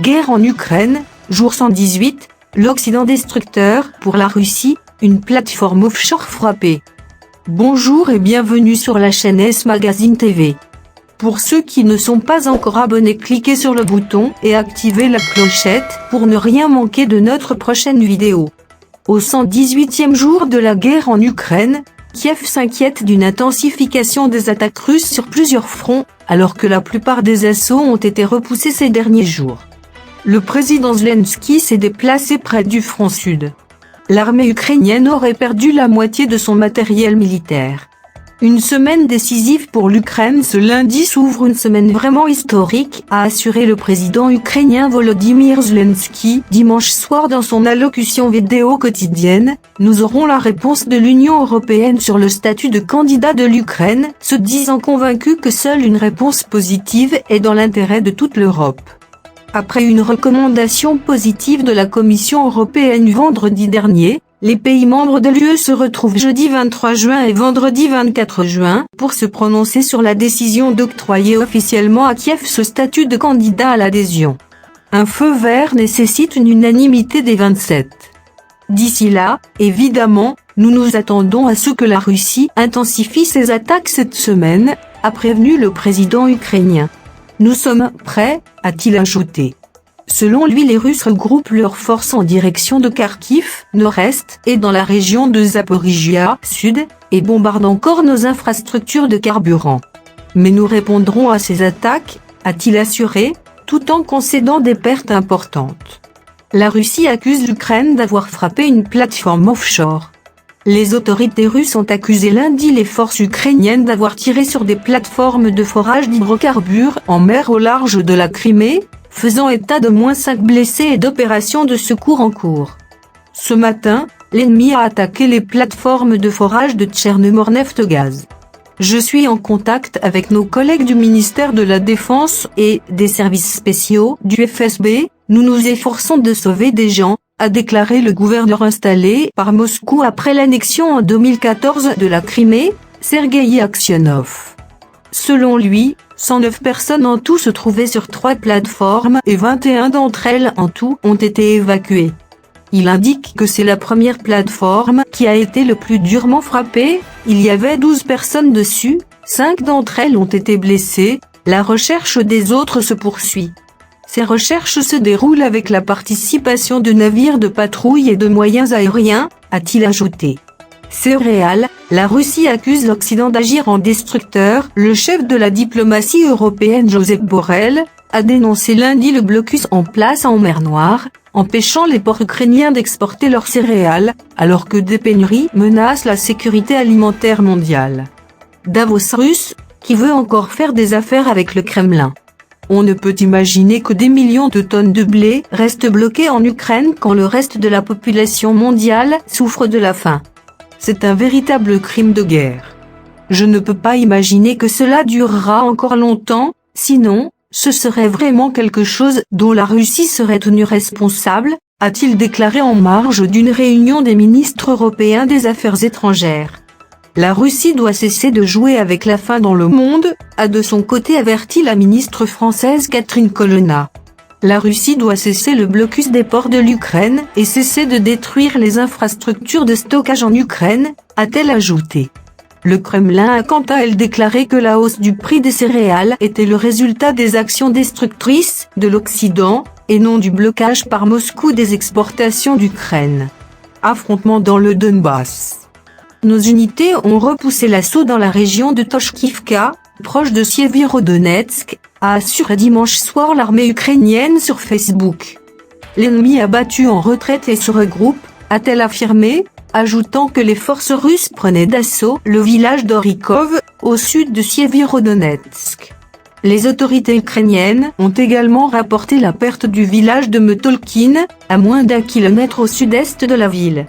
Guerre en Ukraine, jour 118, l'Occident destructeur pour la Russie, une plateforme offshore frappée. Bonjour et bienvenue sur la chaîne S Magazine TV. Pour ceux qui ne sont pas encore abonnés, cliquez sur le bouton et activez la clochette pour ne rien manquer de notre prochaine vidéo. Au 118e jour de la guerre en Ukraine, Kiev s'inquiète d'une intensification des attaques russes sur plusieurs fronts, alors que la plupart des assauts ont été repoussés ces derniers jours. Le président Zelensky s'est déplacé près du front sud. L'armée ukrainienne aurait perdu la moitié de son matériel militaire. Une semaine décisive pour l'Ukraine. Ce lundi s'ouvre une semaine vraiment historique, a assuré le président ukrainien Volodymyr Zelensky dimanche soir dans son allocution vidéo quotidienne. Nous aurons la réponse de l'Union européenne sur le statut de candidat de l'Ukraine, se disant convaincu que seule une réponse positive est dans l'intérêt de toute l'Europe. Après une recommandation positive de la Commission européenne vendredi dernier, les pays membres de l'UE se retrouvent jeudi 23 juin et vendredi 24 juin pour se prononcer sur la décision d'octroyer officiellement à Kiev ce statut de candidat à l'adhésion. Un feu vert nécessite une unanimité des 27. D'ici là, évidemment, nous nous attendons à ce que la Russie intensifie ses attaques cette semaine, a prévenu le président ukrainien. Nous sommes prêts, a-t-il ajouté. Selon lui, les Russes regroupent leurs forces en direction de Kharkiv, nord-est, et dans la région de Zaporijia, sud, et bombardent encore nos infrastructures de carburant. Mais nous répondrons à ces attaques, a-t-il assuré, tout en concédant des pertes importantes. La Russie accuse l'Ukraine d'avoir frappé une plateforme offshore. Les autorités russes ont accusé lundi les forces ukrainiennes d'avoir tiré sur des plateformes de forage d'hydrocarbures en mer au large de la Crimée, faisant état de -5 blessés et d'opérations de secours en cours. Ce matin, l'ennemi a attaqué les plateformes de forage de Tchernomorneftgaz. Je suis en contact avec nos collègues du ministère de la Défense et des services spéciaux du FSB, nous nous efforçons de sauver des gens, a déclaré le gouverneur installé par Moscou après l'annexion en 2014 de la Crimée, Sergueï Aksionov. Selon lui, 109 personnes en tout se trouvaient sur 3 plateformes et 21 d'entre elles en tout ont été évacuées. Il indique que c'est la première plateforme qui a été le plus durement frappée, il y avait 12 personnes dessus, 5 d'entre elles ont été blessées, la recherche des autres se poursuit. Ces recherches se déroulent avec la participation de navires de patrouille et de moyens aériens, a-t-il ajouté. Céréales, la Russie accuse l'Occident d'agir en destructeur. Le chef de la diplomatie européenne Josep Borrell a dénoncé lundi le blocus en place en mer Noire, empêchant les ports ukrainiens d'exporter leurs céréales, alors que des pénuries menacent la sécurité alimentaire mondiale. Davos russe, qui veut encore faire des affaires avec le Kremlin. On ne peut imaginer que des millions de tonnes de blé restent bloquées en Ukraine quand le reste de la population mondiale souffre de la faim. C'est un véritable crime de guerre. Je ne peux pas imaginer que cela durera encore longtemps, sinon, ce serait vraiment quelque chose dont la Russie serait tenue responsable, a-t-il déclaré en marge d'une réunion des ministres européens des Affaires étrangères. La Russie doit cesser de jouer avec la faim dans le monde, a de son côté averti la ministre française Catherine Colonna. La Russie doit cesser le blocus des ports de l'Ukraine et cesser de détruire les infrastructures de stockage en Ukraine, a-t-elle ajouté. Le Kremlin a quant à elle déclaré que la hausse du prix des céréales était le résultat des actions destructrices de l'Occident, et non du blocage par Moscou des exportations d'Ukraine. Affrontement dans le Donbass. Nos unités ont repoussé l'assaut dans la région de Toshkivka, proche de Sievierodonetsk, a assuré dimanche soir l'armée ukrainienne sur Facebook. L'ennemi a battu en retraite et se regroupe, a-t-elle affirmé, ajoutant que les forces russes prenaient d'assaut le village d'Orikov, au sud de Sievierodonetsk. Les autorités ukrainiennes ont également rapporté la perte du village de Metolkin, à moins d'1 kilomètre au sud-est de la ville.